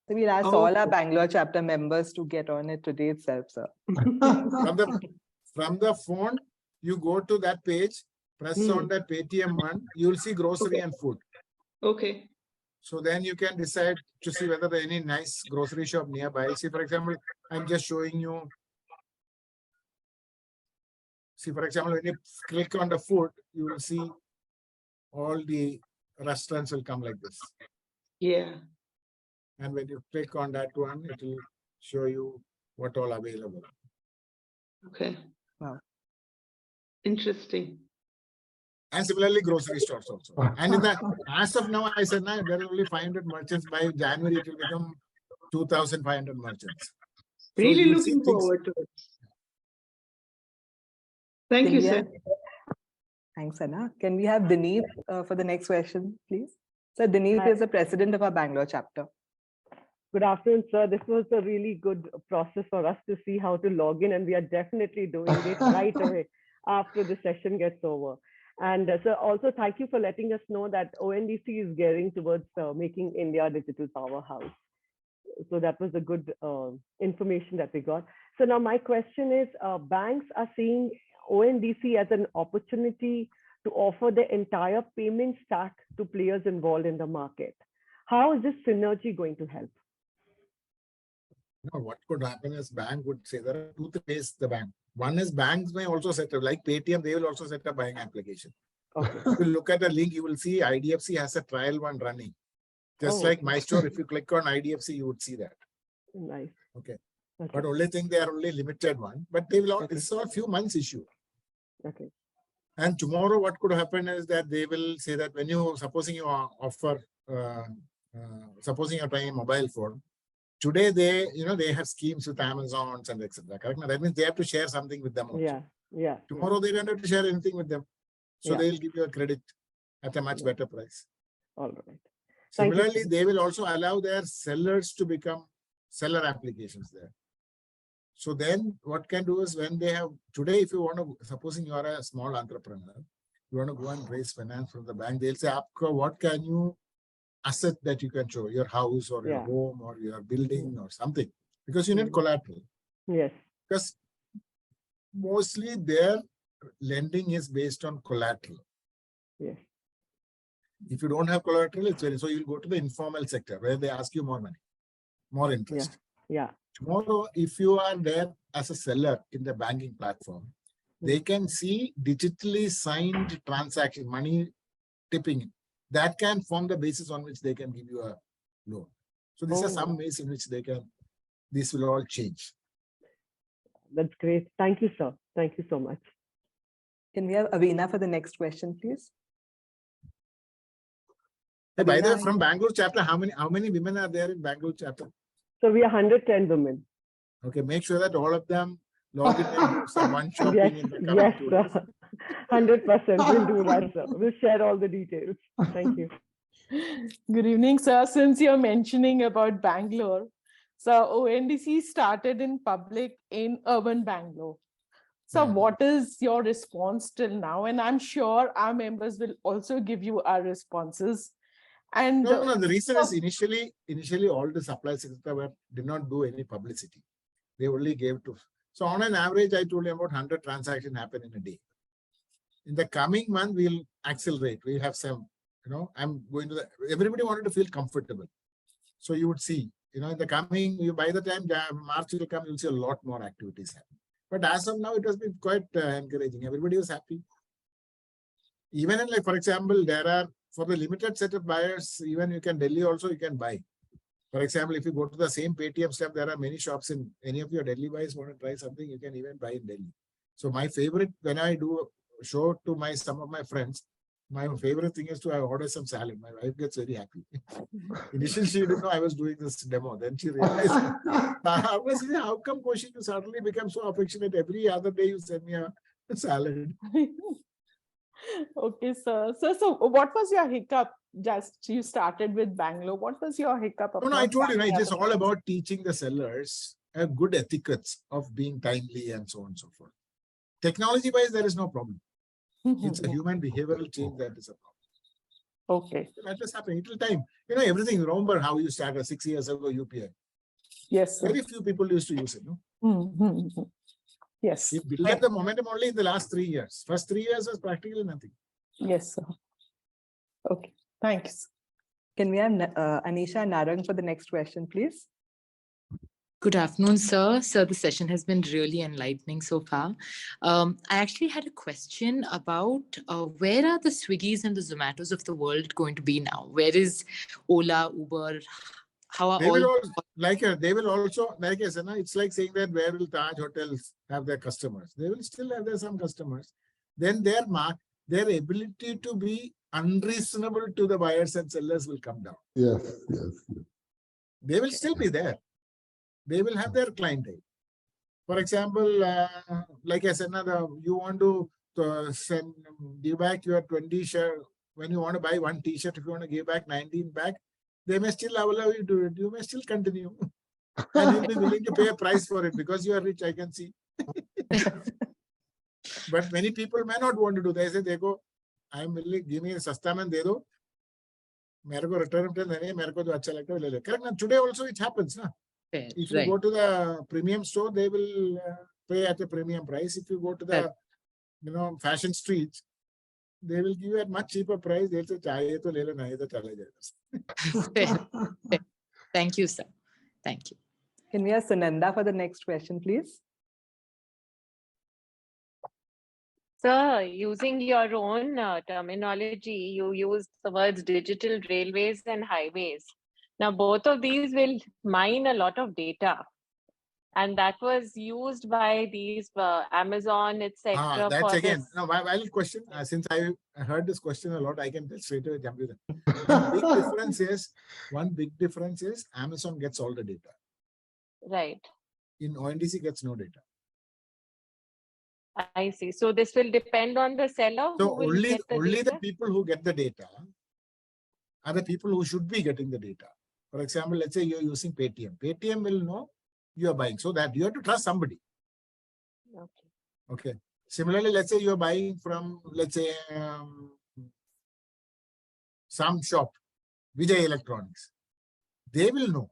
So we'll ask all our Bangalore chapter members to get on it today itself, sir. From the phone, you go to that page, press on that Paytm one, you'll see grocery and food. Okay. So then you can decide to see whether there any nice grocery shop nearby. See, for example, I'm just showing you. See, for example, when you click on the food, you will see all the restaurants will come like this. Yeah. And when you click on that one, it will show you what all available. Okay. Wow. Interesting. And similarly, grocery stores also. And in that, as of now, I said, there are only 500 merchants. By January, it will become 2,500 merchants. Really So looking forward to it. Thank you, sir. Thanks, Anna. Can we have Dineep for the next question, please? So Dineep is the president of our Bangalore chapter. Good afternoon, sir. This was a really good process for us to see how to log in, and we are definitely doing it right away after the session gets over. And so also thank you for letting us know that ONDC is gearing towards making India a digital powerhouse. So that was a good information that we got. So now my question is, banks are seeing ONDC as an opportunity to offer the entire payment stack to players involved in the market. How is this synergy going to help? No, what could happen is bank would say there are two ways the bank. One is banks may also set up, like Paytm, they will also set up buying application. Okay. If you look at the link, you will see IDFC has a trial one running. Just like my store, if you click on IDFC, you would see that. Nice. Okay. Okay. But only thing they are only limited one, but they will all, it's a few months issue. Okay. And tomorrow, what could happen is that they will say that when you, supposing you offer, supposing you're trying a mobile phone, today they, they have schemes with Amazons and etc. Correct? Now, that means they have to share something with them also. Yeah. Tomorrow they don't have to share anything with them. So they will give you a credit at a much better price. All right. Similarly, they will also allow their sellers to become seller applications there. So then what can do is when they have, today if you want to, supposing you are a small entrepreneur, you want to go and raise finance from the bank, they'll say, what can you, asset that you can show, your house or your home or your building or something, because you need collateral. Yes. Because mostly their lending is based on collateral. Yes. If you don't have collateral, it's very, so you'll go to the informal sector where they ask you more money, more interest. Yeah. Tomorrow, if you are there as a seller in the banking platform, they can see digitally signed transaction, money tipping. That can form the basis on which they can give you a loan. So these are some ways in which they can, this will all change. That's great. Thank you, sir. Thank you so much. Can we have Avina for the next question, please? Hey, by the way, from Bangalore chapter, how many women are there in Bangalore chapter? So we are 110 women. Okay, make sure that all of them log in and do some one shopping in the coming 2 days. 100%. We'll do that, sir. We'll share all the details. Thank you. Good evening, sir. Since you're mentioning about Bangalore, so ONDC started in public in urban Bangalore. So what is your response till now? And I'm sure our members will also give you our responses. And no, the reason is initially all the supply sector did not do any publicity. They only gave to, so on an average, I told you about 100 transactions happen in a day. In the coming month, we'll accelerate. We have some, I'm going to everybody wanted to feel comfortable. So you would see, in the coming, by the time March will come, you'll see a lot more activities happen. But as of now, it has been quite encouraging. Everybody was happy. Even in, like, for example, there are, for the limited set of buyers, even you can Delhi also, you can buy. For example, if you go to the same Paytm stuff, there are many shops in any of your Delhi buys want to try something, you can even buy in Delhi. So my favorite, when I do a show to some of my friends, my favorite thing is to order some salad. My wife gets very happy. Initially, she didn't know I was doing this demo. Then she realized, I was saying, how come Koshy, you suddenly become so affectionate? Every other day you send me a salad. Okay, sir. So what was your hiccup? Just you started with Bangalore. What was your hiccup? No, I told you, it is all about teaching the sellers a good etiquettes of being timely and so on and so forth. Technology-wise, there is no problem. It's a human behavioral change that is a problem. Okay. That is happening. It will time. Everything. Remember how you started 6 years ago, UPI. Yes, sir. Very few people used to use it, no? Yes. We built up the momentum only in the last 3 years. First 3 years was practically nothing. Yes, sir. Okay. Thanks. Can we have Anisha Narang for the next question, please? Good afternoon, sir. Sir, the session has been really enlightening so far. I actually had a question about where are the Swiggies and the Zomatos of the world going to be now? Where is Ola, Uber? How are they will also, like I said, it's like saying that where will Taj hotels have their customers? They will still have some customers. Then their ability to be unreasonable to the buyers and sellers will come down. Yes. They will still be there. They will have their clientele. For example, like I said, you want to give back your 20 share. When you want to buy one t-shirt, if you want to give back 19 back, they may still allow you to do it. You may still continue. And you'll be willing to pay a price for it because you are rich, I can see. But many people may not want to do that. They say, Dekho, I am willing, give me a sasta man de do. Mere ko return nahi, mere ko jo acha lagta hai, le le. Correct? Today also it happens, na? Fair, if you go to the premium store, they will pay at a premium price. If you go to the, fashion streets, they will give you at much cheaper price. They'll say, "Chahiye to le lo, nahi to chala jayega." Fair. Thank you, sir. Thank you. Can we have Sunanda for the next question, please? Sir, using your own terminology, you used the words digital railways and highways. Now, both of these will mine a lot of data. And that was used by these Amazon, etc. That's for again, this. no, valid question. Since I heard this question a lot, I can straight away jump to that. One big difference is Amazon gets all the data. Right. In ONDC gets no data. I see. So this will depend on the seller. So who will only get the the data? people who get the data are the people who should be getting the data. For example, let's say you're using Paytm. Paytm will know you are buying, so that you have to trust somebody. Okay. Okay. Similarly, let's say you're buying from, let's say, some shop, Vijay Electronics. They will know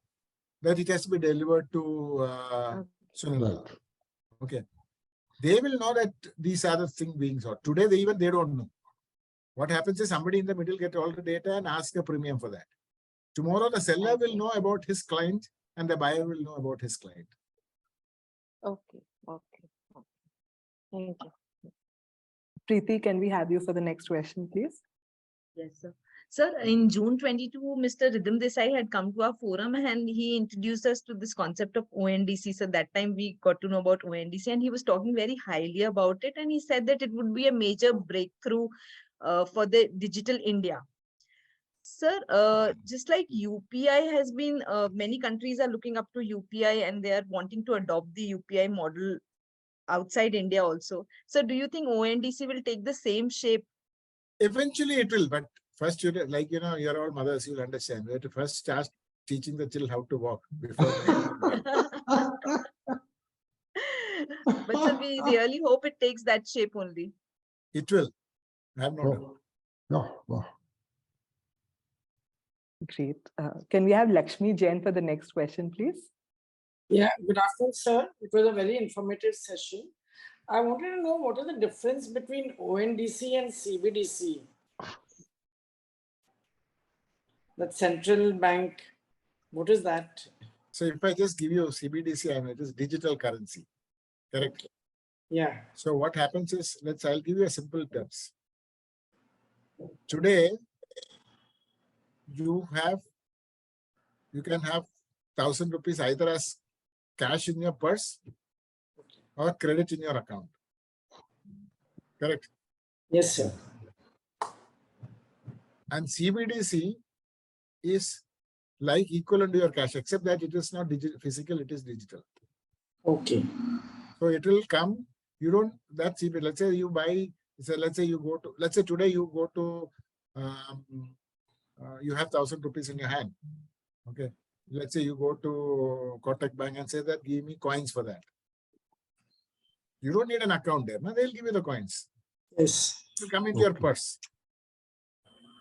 that it has to be delivered to Sunil. Okay. They will know that these are the things being sought. Today, they don't know. What happens is somebody in the middle get all the data and ask a premium for that. Tomorrow, the seller will know about his client and the buyer will know about his client. Okay. Thank you. Preeti, can we have you for the next question, please? Yes, sir. Sir, in June 22, Mr. Ridham Desai had come to our forum and he introduced us to this concept of ONDC. So that time we got to know about ONDC and he was talking very highly about it. And he said that it would be a major breakthrough for the digital India. Sir, just like UPI has been, many countries are looking up to UPI and they are wanting to adopt the UPI model outside India also. So do you think ONDC will take the same shape? Eventually it will, but first, you're all mothers, you'll understand. We have to first start teaching the children how to walk before. But sir, we really hope it takes that shape only. It will. I have no doubt. Great. Can we have Lakshmi Jain for the next question, please? Yeah, good afternoon, sir. It was a very informative session. I wanted to know what is the difference between ONDC and CBDC? That central bank, what is that? So if I just give you CBDC and it is digital currency, correct? Okay. Yeah. So what happens is, I'll give you a simple terms. Today, you can have 1,000 rupees either as cash in your purse or credit in your account. Correct? Yes, sir. And CBDC is like equivalent to your cash, except that it is not physical, it is digital. Okay. So it will come, you don't, that's CBDC. Let's say you buy, let's say today you go to, you have 1,000 rupees in your hand. Okay. Let's say you go to Kotak Bank and say that, give me coins for that. You don't need an account there. No? They'll give you the coins. Yes. It will come into your purse.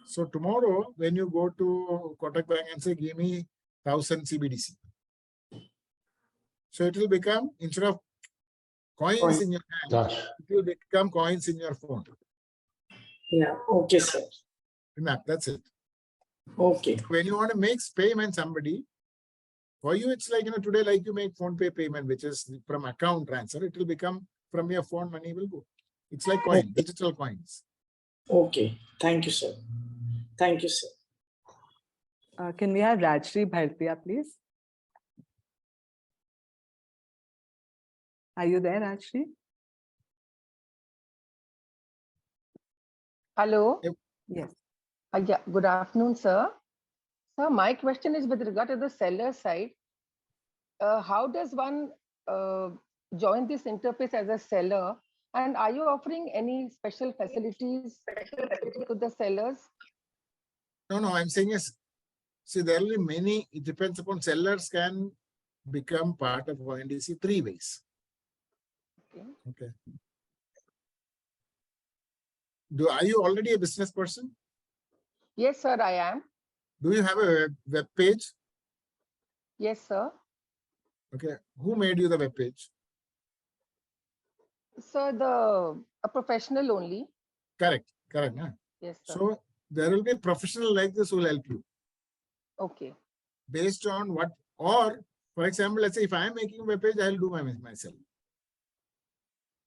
So tomorrow, when you go to Kotak Bank and say, give me 1,000 CBDC. So it will become, instead of coins in your hand, it will become coins in your phone. Yeah. Okay, sir. That's it. Okay. When you want to make payment somebody, for you, it's like, today, like you make phone pay payment, which is from account transfer, it will become from your phone, money will go. It's like coin, digital coins. Okay. Thank you, sir. Thank you, sir. Can we have Rajshri Bhartiya, please? Are you there, Rajshri? Hello. Yes. Yeah, good afternoon, sir. Sir, my question is with regard to the seller side. How does one join this interface as a seller? And are you offering any special facilities to the sellers? No, I'm saying is, see, there are many, it depends upon sellers can become part of ONDC 3 ways. Okay. Are you already a business person? Yes, sir, I am. Do you have a web page? Yes, sir. Okay. Who made you the web page? Sir, a professional only. Correct. Correct, na? Yes, sir. So there will be a professional like this who will help you Okay. based on what, or for example, let's say if I am making a web page, I'll do myself.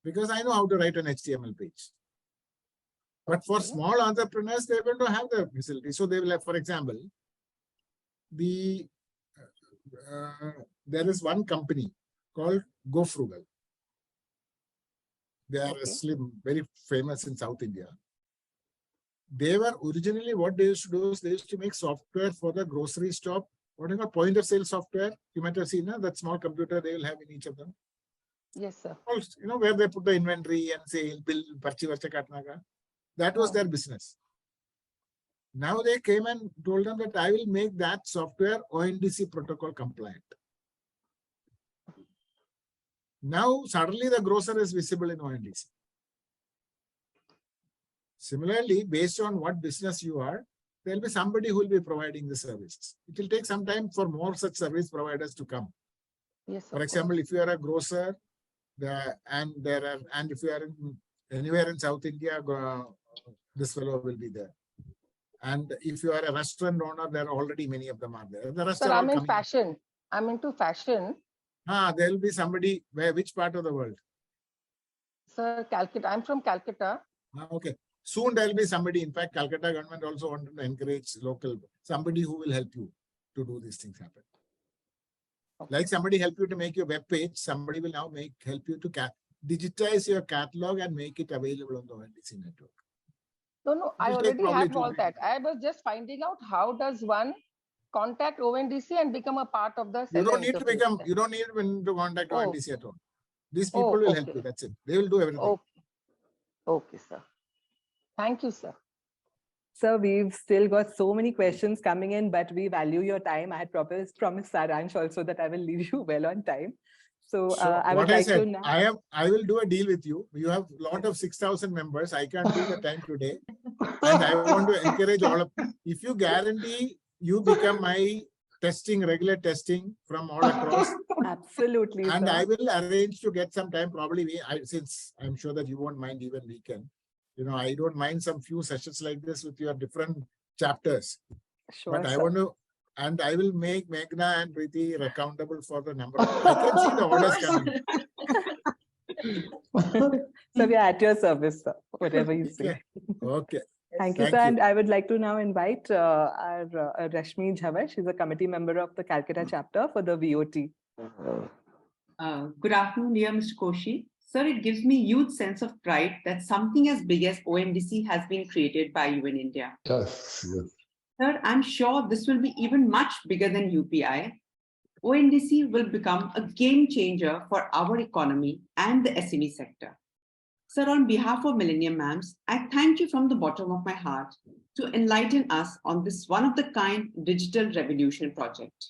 Because I know how to write an HTML page. But for small entrepreneurs, they're going to have the facility. So they will have, for example, there is one company called Go Frugal. They are slim, very famous in South India. They were originally, what they used to do is they used to make software for the grocery shop, what is called point of sale software. You might have seen that small computer they will have in each of them. Yes, sir. Also, you know, where they put the inventory and sale, bill, parchi varcha katna ka. That was their business. Now they came and told them that I will make that software ONDC protocol compliant. Now suddenly the grocer is visible in ONDC. Similarly, based on what business you are, there will be somebody who will be providing the services. It will take some time for more such service providers to come. Yes. For example, if you are a grocer, and if you are anywhere in South India, this fellow will be there. And if you are a restaurant owner, there are already many of them are there. The rest Sir, are all I'm in coming. fashion. I'm into fashion. There will be somebody, which part of the world? Sir, Calcutta. I'm from Calcutta. Okay. Soon there will be somebody. In fact, Calcutta government also wanted to encourage somebody who will help you to do these things happen. Okay. Like somebody help you to make your web page, somebody will now help you to digitize your catalog and make it available on the ONDC network. No, I already have all that. I was just finding out how does one contact ONDC and become a part of the You seller don't need to interface. you don't need to contact Oh. ONDC at all. These people will help you. That's it. They will do everything. Okay, sir. Thank you, sir. Sir, we've still got so many questions coming in, but we value your time. I had promised Saransh also that I will leave you well on time. So I would like to now. I will do a deal with you. You have a lot of 6,000 members. I can't do the time today. And I want to encourage all of you. If you guarantee you become my regular testing from all across. Absolutely. And sir. I will arrange to get some time, probably since I'm sure that you won't mind even weekend. You know, I don't mind some few sessions like this with your different chapters. Sure, but I sir. want to, and I will make Meghna and Preeti accountable for the number. I can see the orders coming. So we are at your service, sir, whatever you say. Okay. Thank you, sir. And I would like to now invite our Rashmi Jhawar. She's a committee member of the Calcutta chapter for the VOT. Good afternoon, dear Mr. Koshy. Sir, it gives me huge sense of pride that something as big as ONDC has been created by you in India. Yes. Sir, I'm sure this will be even much bigger than UPI. ONDC will become a game changer for our economy and the SME sector. Sir, on behalf of Millennium Mams, I thank you from the bottom of my heart to enlighten us on this one-of-the-kind digital revolution project.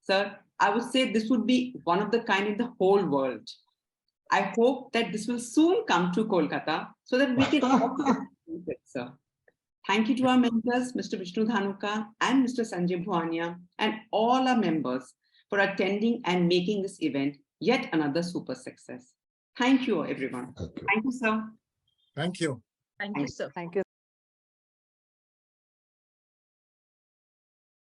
Sir, I would say this would be one of the kind in the whole world. I hope that this will soon come to Kolkata so that we can also it, sir. Thank you to our mentors, Mr. Vishnu Dhanuka and Mr. Sanjay Bhuwania, and all our members for attending and making this event yet another super success. Thank you, everyone. Thank you, sir. Thank you. Thank you, sir. Thank you.